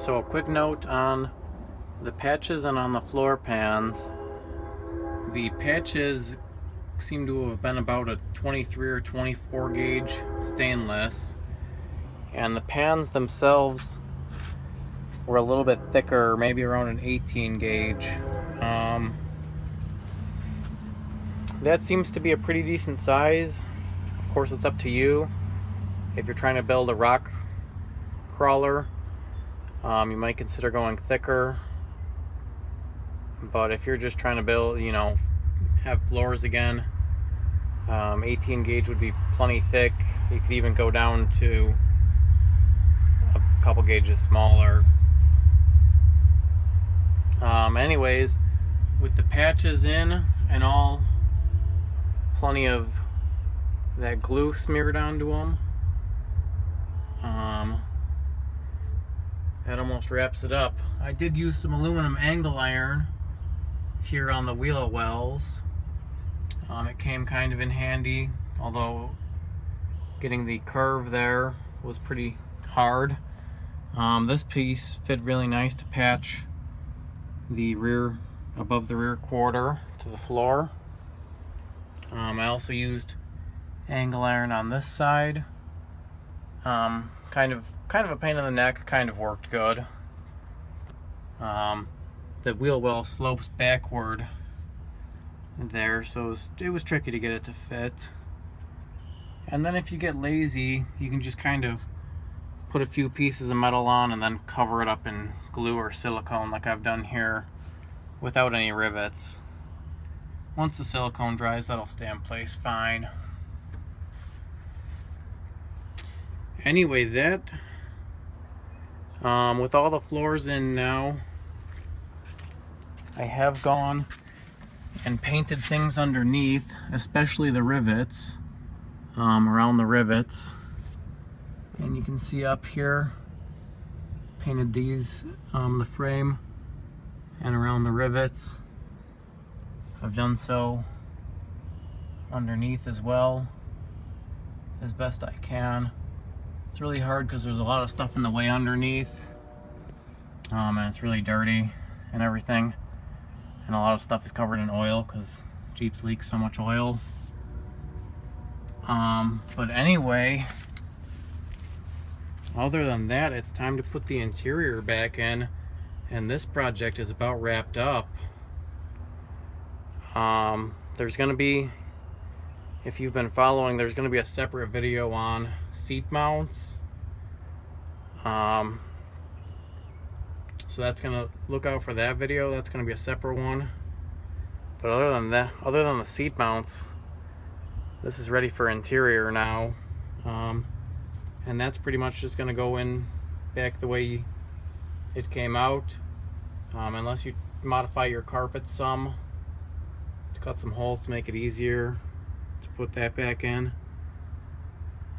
So a quick note on the patches and on the floor pans. The patches seem to have been about a 23 or 24 gauge stainless, and the pans themselves were a little bit thicker, maybe around an 18 gauge. That seems to be a pretty decent size. Of course, it's up to you. If you're trying to build a rock crawler, you might consider going thicker. But if you're just trying to build, have floors again, 18 gauge would be plenty thick. You could even go down to a couple gauges smaller. Anyways, with the patches in and all, plenty of that glue smeared onto them, that almost wraps it up. I did use some aluminum angle iron here on the wheel wells. It came kind of in handy, although getting the curve there was pretty hard. This piece fit really nice to patch the rear, above the rear quarter to the floor. I also used angle iron on this side. Kind of a pain in the neck, kind of worked good. The wheel well slopes backward there, so it was tricky to get it to fit. And then if you get lazy, you can just kind of put a few pieces of metal on and then cover it up in glue or silicone like I've done here without any rivets. Once the silicone dries, that'll stay in place fine. Anyway, with all the floors in now, I have gone and painted things underneath, especially the rivets, around the rivets. And you can see up here, painted these, the frame and around the rivets. I've done so underneath as well, as best I can. It's really hard because there's a lot of stuff in the way underneath, and it's really dirty and everything. And a lot of stuff is covered in oil because Jeeps leak so much oil. But anyway, other than that, it's time to put the interior back in, and this project is about wrapped up. There's going to be, if you've been following, there's going to be a separate video on seat mounts. So that's going to, look out for that video. That's going to be a separate one. But other than that, other than the seat mounts, this is ready for interior now. And that's pretty much just going to go in back the way it came out, unless you modify your carpet some to cut some holes to make it easier to put that back in.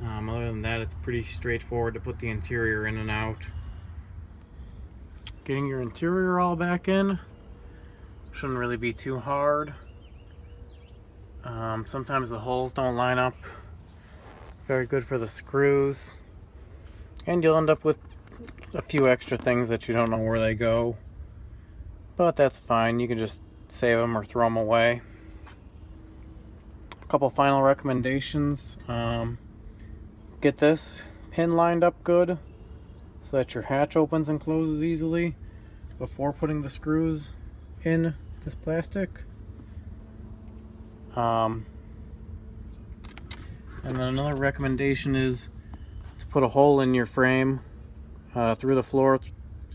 Other than that, it's pretty straightforward to put the interior in and out. Getting your interior all back in shouldn't really be too hard. Sometimes the holes don't line up very good for the screws, and you'll end up with a few extra things that you don't know where they go, but that's fine. You can just save them or throw them away. A couple final recommendations. Get this pin lined up good so that your hatch opens and closes easily before putting the screws in this plastic. And then another recommendation is to put a hole in your frame, through the floor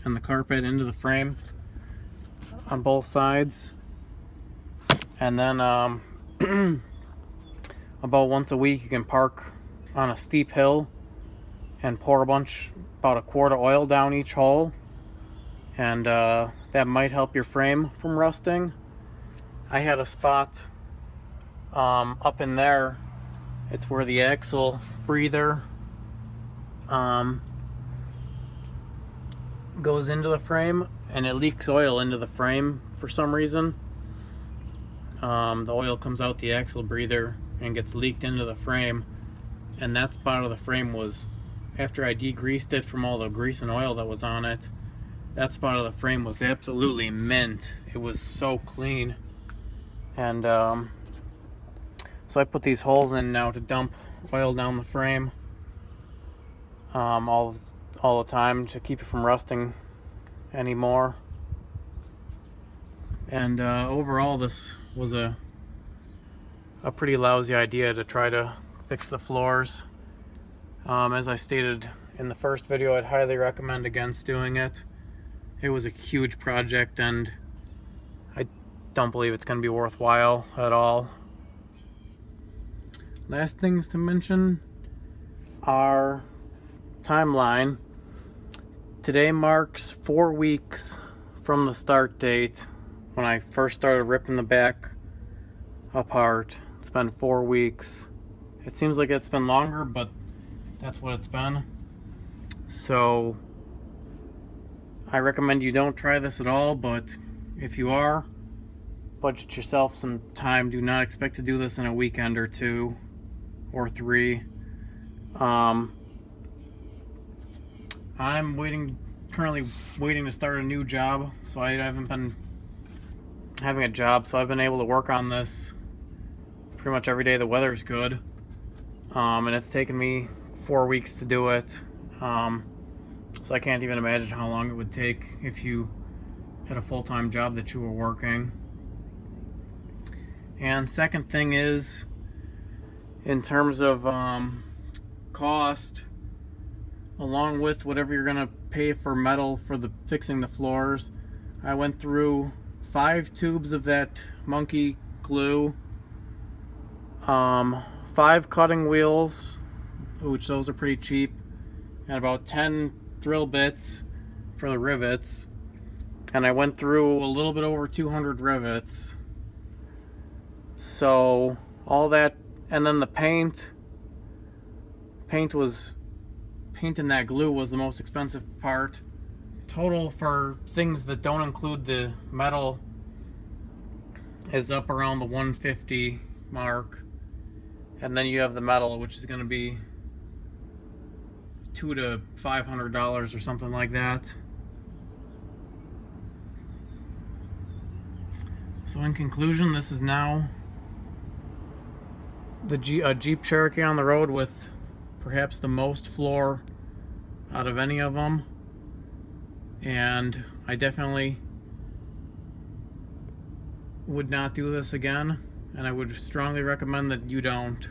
and the carpet into the frame on both sides. And then about once a week you can park on a steep hill and pour about a quart of oil down each hole, and that might help your frame from rusting. I had a spot up in there. It's where the axle breather goes into the frame, and it leaks oil into the frame for some reason. The oil comes out the axle breather and gets leaked into the frame, and that spot of the frame was, after I degreased it from all the grease and oil that was on it, that spot of the frame was absolutely mint. It was so clean. And so I put these holes in now to dump oil down the frame all the time to keep it from rusting anymore. And overall, this was a pretty lousy idea to try to fix the floors. As I stated in the first video, I'd highly recommend against doing it. It was a huge project, and I don't believe it's going to be worthwhile at all. Last things to mention are timeline. Today marks 4 weeks from the start date when I first started ripping the back apart. It's been 4 weeks. It seems like it's been longer, but that's what it's been. So I recommend you don't try this at all, but if you are, budget yourself some time. Do not expect to do this in a weekend or 2 or 3. I'm currently waiting to start a new job, so I haven't been having a job, so I've been able to work on this pretty much every day the weather's good. And it's taken me 4 weeks to do it. So I can't even imagine how long it would take if you had a full-time job that you were working. And second thing is, in terms of cost, along with whatever you're gonna pay for metal for fixing the floors, I went through 5 tubes of that monkey glue, 5 cutting wheels, which those are pretty cheap, and about 10 drill bits for the rivets. And I went through a little bit over 200 rivets. So all that, and then the painting that glue was the most expensive part. Total for things that don't include the metal is up around the $150 mark. And then you have the metal, which is going to be $200 to $500 or something like that. So in conclusion, this is now a Jeep Cherokee on the road with perhaps the most floor out of any of them, and I definitely would not do this again, and I would strongly recommend that you don't.